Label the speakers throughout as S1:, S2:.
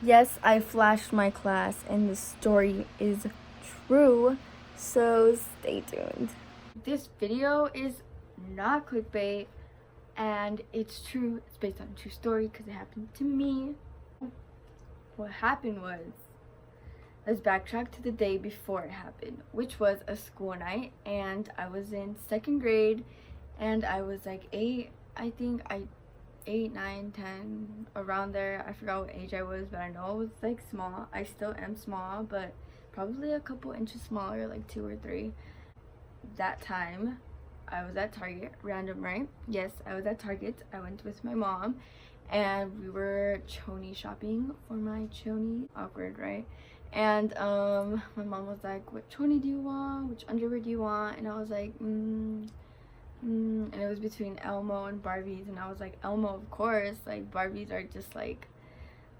S1: Yes, I flashed my class, and the story is true, so stay tuned. This video is not clickbait, and it's true. It's based on a true story because it happened to me. What happened was, let's backtrack to the day before it happened, which was a school night, and I was in second grade, and I was like 8, I think. 8, 9, 10, around there. I forgot what age I was, but I know I was like small. I still am small, but probably a couple inches smaller, like 2 or 3. That time, I was at Target. Random, right? Yes, I was at Target. I went with my mom, and we were choni shopping for my choni. Awkward, right? And my mom was like, "What choni do you want? Which underwear do you want?" And I was like, and it was between Elmo and Barbies, and I was like, Elmo, of course. Like, Barbies are just like,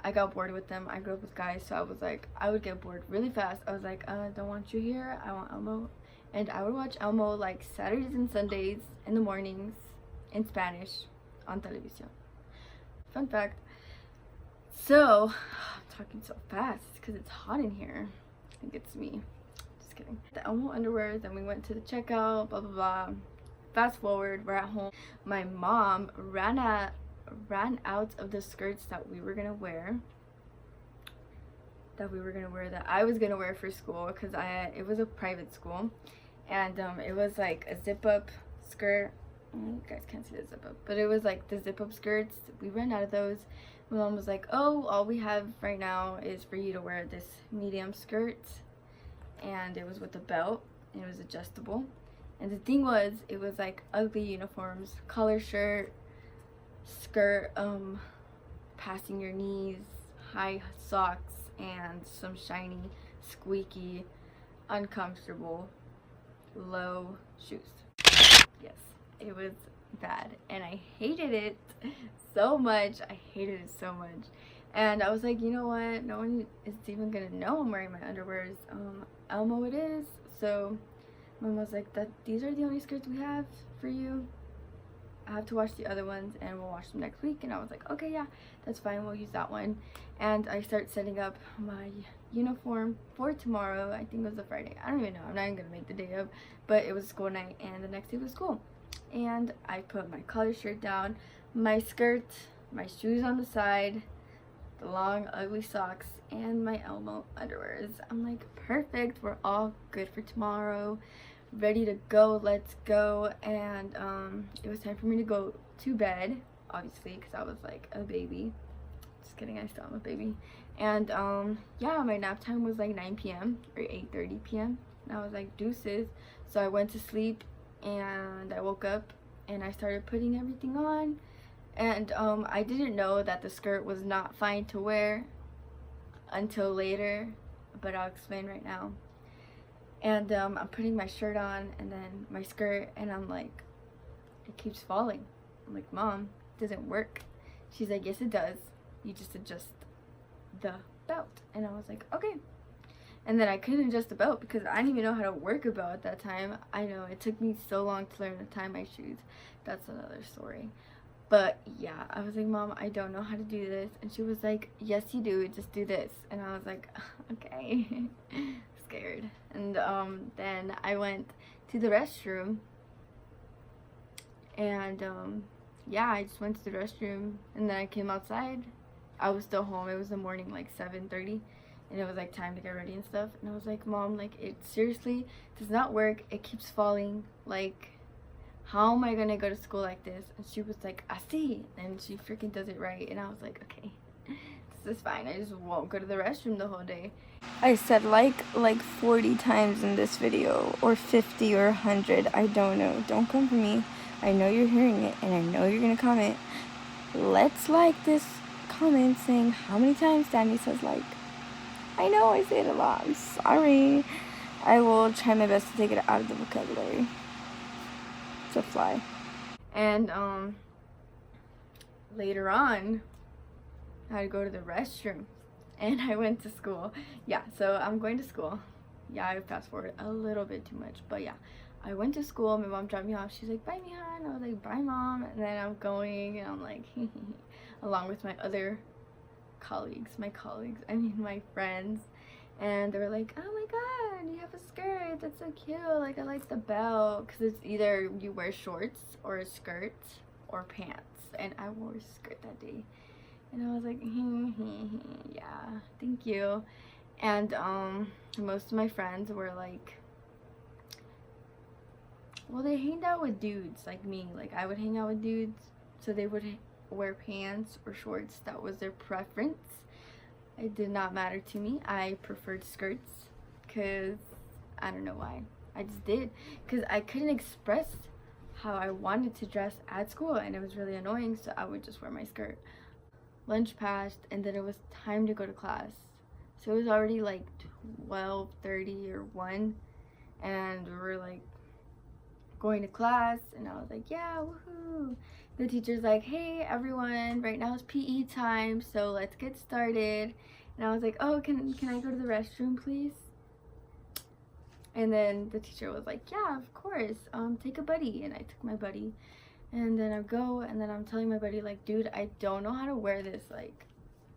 S1: I got bored with them. I grew up with guys, so I was like, I would get bored really fast. I was like, don't want you here. I want Elmo. And I would watch Elmo like Saturdays and Sundays in the mornings in Spanish on television. Fun fact. So, I'm talking so fast because it's hot in here. I think it's me. Just kidding. The Elmo underwear, then we went to the checkout, blah blah blah. Fast forward, we're at home. My mom ran out of the skirts that we were gonna wear, that I was gonna wear for school, because it was a private school, and it was like a zip up skirt. You guys can't see the zip up, but it was like the zip up skirts. We ran out of those. My mom was like, "Oh, all we have right now is for you to wear this medium skirt," and it was with a belt, and it was adjustable. And the thing was, it was like ugly uniforms, collar shirt, skirt, passing your knees, high socks, and some shiny, squeaky, uncomfortable, low shoes. Yes, it was bad, and I hated it so much. I hated it so much. And I was like, you know what? No one is even gonna know I'm wearing my underwears. Elmo it is. So Mom was like, that these are the only skirts we have for you. I have to watch the other ones, and we'll watch them next week. And I was like, okay, yeah, that's fine, we'll use that one. And I start setting up my uniform for tomorrow. I think it was a Friday. I don't even know. I'm not even gonna make the day up, but it was school night, and the next day was school. And I put my collar shirt down, my skirt, my shoes on the side, the long ugly socks, and my Elmo underwears. I'm like, perfect, we're all good for tomorrow, ready to go, let's go. And it was time for me to go to bed, obviously, because I was like a baby. Just kidding, I still am a baby. And yeah, my nap time was like 9 p.m. or 8:30 p.m. and I was like, deuces. So I went to sleep, and I woke up, and I started putting everything on. And I didn't know that the skirt was not fine to wear until later, but I'll explain right now. And I'm putting my shirt on, and then my skirt, and I'm like, it keeps falling. I'm like, Mom, it doesn't work. She's like, yes it does, you just adjust the belt. And I was like, okay. And then I couldn't adjust the belt because I didn't even know how to work a belt at that time. I know, it took me so long to learn to tie my shoes. That's another story. But yeah, I was like, Mom, I don't know how to do this. And she was like, yes you do, just do this. And I was like, okay. Scared. And then I went to the restroom, and yeah, I just went to the restroom, and then I came outside. I was still home. It was the morning, like 7:30, and it was like time to get ready and stuff. And I was like, Mom, like, it seriously does not work, it keeps falling. Like, how am I gonna go to school like this? And she was like, I see. And she freaking does it right. And I was like, okay, this is fine. I just won't go to the restroom the whole day. I said like 40 times in this video, or 50 or 100. I don't know. Don't come for me. I know you're hearing it, and I know you're gonna comment. Let's like this comment saying how many times Danny says like. I know I say it a lot. I'm sorry. I will try my best to take it out of the vocabulary. To fly. And later on, I had to go to the restroom, and I went to school. Yeah, so I'm going to school. Yeah, I fast forward a little bit too much, but yeah, I went to school. My mom dropped me off. She's like, bye Mihan. I was like, bye Mom. And then I'm going, and I'm like along with my other my friends, and they were like, oh my god, you have a skirt, that's so cute, like I like the belt, because it's either you wear shorts or a skirt or pants, and I wore a skirt that day, and I was like, yeah, thank you. And most of my friends were like, well, they hanged out with dudes like me, like I would hang out with dudes, so they would wear pants or shorts. That was their preference. It did not matter to me. I preferred skirts because I don't know why. I just did, because I couldn't express how I wanted to dress at school, and it was really annoying, so I would just wear my skirt. Lunch passed, and then it was time to go to class. So it was already like 12:30 or 1, and we were like going to class, and I was like, yeah, woohoo. The teacher's like, hey everyone, right now is PE time, so let's get started. And I was like, oh, can I go to the restroom, please? And then the teacher was like, yeah, of course, take a buddy. And I took my buddy, and then I go, and then I'm telling my buddy, like, dude, I don't know how to wear this like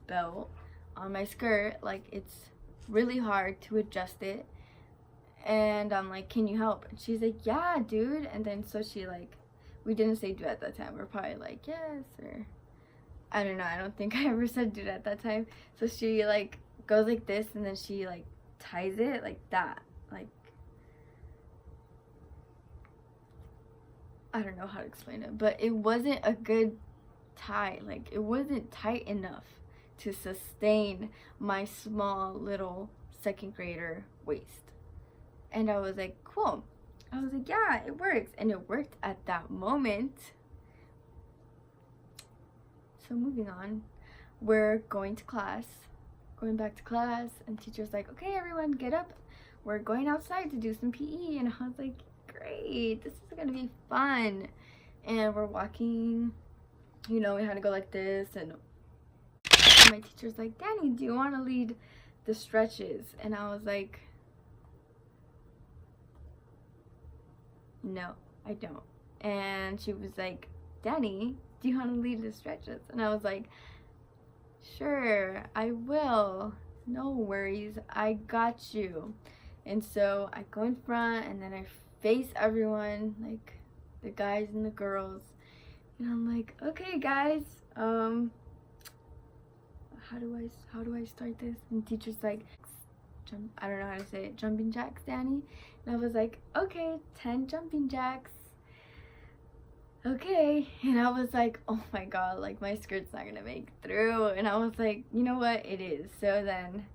S1: belt on my skirt, like it's really hard to adjust it. And I'm like, can you help? And she's like, yeah, dude. And then so she like, we didn't say dude at that time, we're probably like yes, or I don't know, I don't think I ever said dude at that time. So she like goes like this, and then she like ties it like that, like I don't know how to explain it, but it wasn't a good tie, like it wasn't tight enough to sustain my small little second grader waist. And I was like, cool. I was like, yeah, it works. And it worked at that moment. So moving on, we're going to class, going back to class, and teacher's like, okay, everyone get up. We're going outside to do some PE. And I was like, great, this is gonna be fun. And we're walking, you know, we had to go like this. And my teacher's like, Danny, do you want to lead the stretches? And I was like, no, I don't. And she was like, Danny, do you want to lead the stretches? And I was like, sure, I will. No worries, I got you. And so I go in front, and then I face everyone, like the guys and the girls. And I'm like, okay, guys, how do I start this? And teacher's like, I don't know how to say it, jumping jacks, Danny. And I was like, okay, 10 jumping jacks. Okay. And I was like, oh my god, like my skirt's not gonna make it through. And I was like, you know what, it is. So then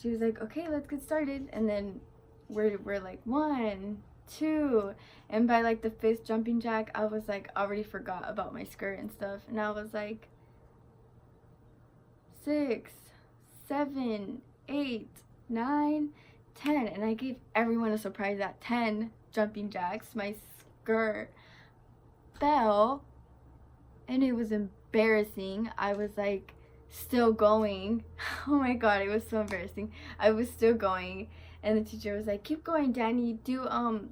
S1: she was like, okay, let's get started. And then we're like 1, 2, and by like the 5th jumping jack, I was like, already forgot about my skirt and stuff. And I was like, 6, 7, 8, 9, 10, and I gave everyone a surprise at 10 jumping jacks. My skirt fell, and it was embarrassing. I was like still going. Oh my god, it was so embarrassing. I was still going, and the teacher was like, keep going, Danny, do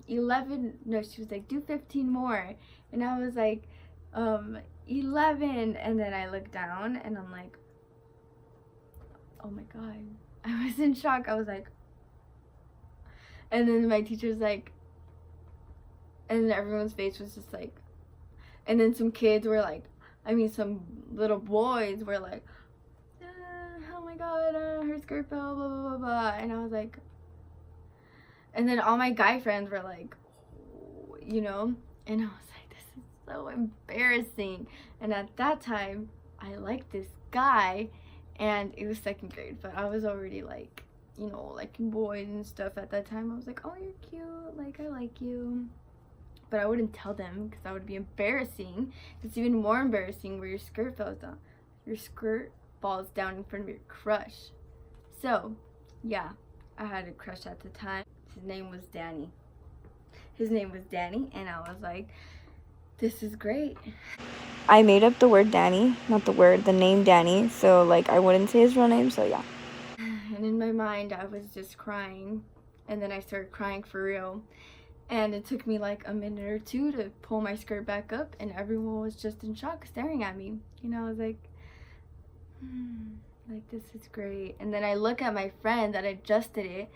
S1: 11, no, she was like, do 15 more. And I was like, 11. And then I looked down, and I'm like, oh my god, I was in shock. I was like, and then my teacher's like, and then everyone's face was just like, and then some kids were like, I mean some little boys were like, oh my god, her skirt fell, blah blah blah blah. And I was like, and then all my guy friends were like, you know, and I was like, this is so embarrassing. And at that time, I liked this guy, and it was 2nd grade, but I was already like, you know, liking boys and stuff at that time. I was like, oh, you're cute, like I like you. But I wouldn't tell them because that would be embarrassing. It's even more embarrassing where your skirt falls down. Your skirt falls down in front of your crush. So, yeah, I had a crush at the time. His name was Danny. And I was like, this is great. I made up the word Danny, not the word, the name Danny, so like I wouldn't say his real name, so yeah. And in my mind, I was just crying, and then I started crying for real. And it took me like a minute or 2 to pull my skirt back up, and everyone was just in shock staring at me. You know, I was like, Like, this is great. And then I look at my friend that adjusted it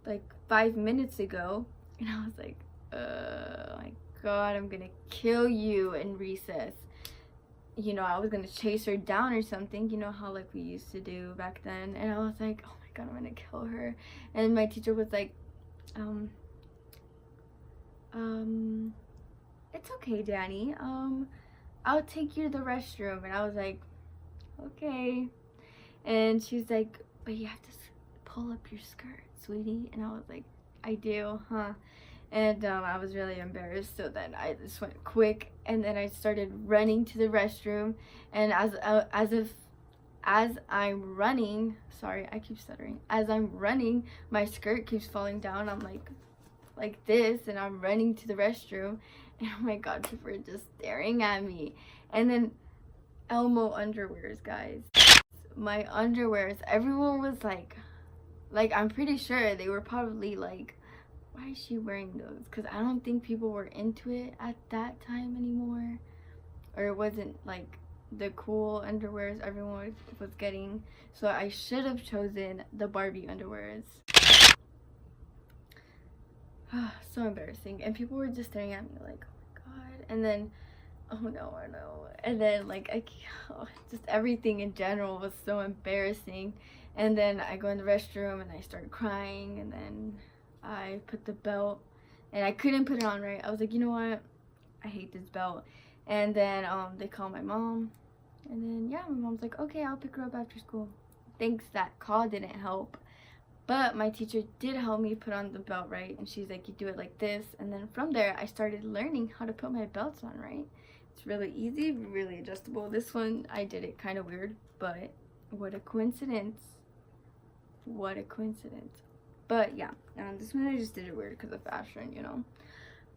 S1: like 5 minutes ago, and I was like, my God, I'm gonna kill you in recess. You know, I was gonna chase her down or something, you know how like we used to do back then. And I was like, oh my God, I'm gonna kill her. And my teacher was like, it's okay, Danny. I'll take you to the restroom. And I was like, okay. And she's like, but you have to pull up your skirt, sweetie. And I was like, I do, huh? And I was really embarrassed, so then I just went quick, and then I started running to the restroom. And as I'm running, sorry, I keep stuttering. As I'm running, my skirt keeps falling down. I'm like this, and I'm running to the restroom, and oh my God, people are just staring at me. And then Elmo underwears, guys. My underwears, everyone was like I'm pretty sure they were probably like, why is she wearing those? Because I don't think people were into it at that time anymore, or it wasn't like the cool underwears everyone was getting. So I should have chosen the Barbie underwears. So embarrassing. And people were just staring at me like, oh my God. And then, oh no. And then like just everything in general was so embarrassing. And then I go in the restroom and I started crying, and then I put the belt, and I couldn't put it on right. I was like, you know what, I hate this belt. And then they called my mom, and then yeah, my mom's like, okay, I'll pick her up after school. Thanks, that call didn't help, but my teacher did help me put on the belt right, and she's like, you do it like this. And then from there I started learning how to put my belts on right. It's really easy, really adjustable. This one I did it kind of weird, but what a coincidence. What a coincidence. But yeah, this one I just did it weird because of fashion, you know.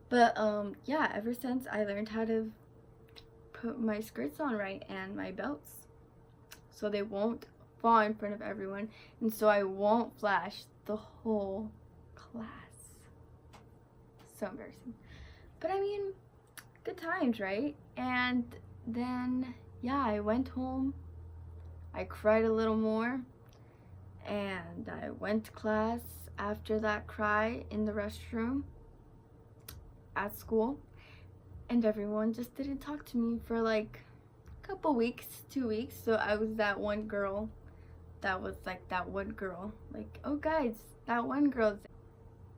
S1: But yeah, ever since I learned how to put my skirts on right and my belts, so they won't fall in front of everyone, and so I won't flash the whole class. So embarrassing. But I mean, good times, right? And then yeah, I went home, I cried a little more, and I went to class after that cry in the restroom at school, and everyone just didn't talk to me for like a couple weeks, 2 weeks. So I was that one girl that was like that one girl, like, oh guys, that one girl,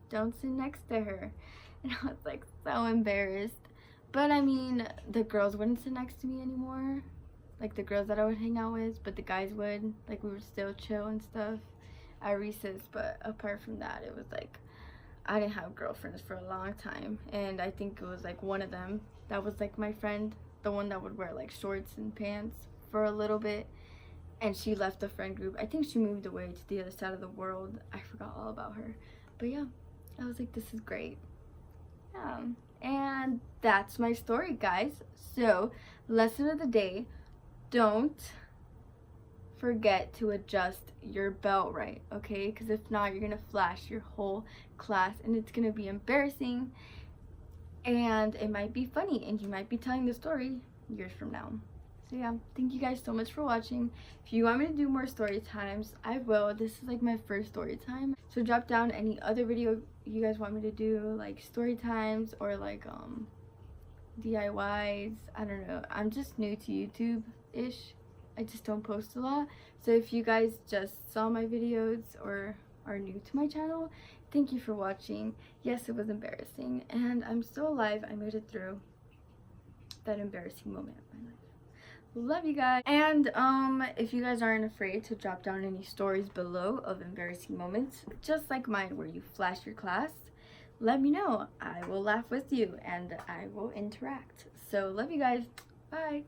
S1: don't sit next to her. And I was like so embarrassed. But I mean, the girls wouldn't sit next to me anymore, like the girls that I would hang out with, but the guys would. Like, we would still chill and stuff at recess. But apart from that, it was like I didn't have girlfriends for a long time, and I think it was like one of them that was like my friend, the one that would wear like shorts and pants for a little bit, and she left the friend group. I think she moved away to the other side of the world. I forgot all about her. But yeah, I was like, this is great. Yeah, and that's my story, guys. So lesson of the day, don't forget to adjust your belt right, okay? Because if not, you're gonna flash your whole class, and it's gonna be embarrassing, and it might be funny, and you might be telling the story years from now. So yeah, thank you guys so much for watching. If you want me to do more story times, I will. This is like my first story time, so drop down any other video you guys want me to do, like story times or like DIYs. I don't know, I'm just new to YouTube ish. I just don't post a lot. So if you guys just saw my videos or are new to my channel, thank you for watching. Yes, it was embarrassing, and I'm still alive. I made it through that embarrassing moment of my life. Love you guys. And if you guys aren't afraid to drop down any stories below of embarrassing moments, just like mine where you flash your class, let me know. I will laugh with you and I will interact. So love you guys. Bye.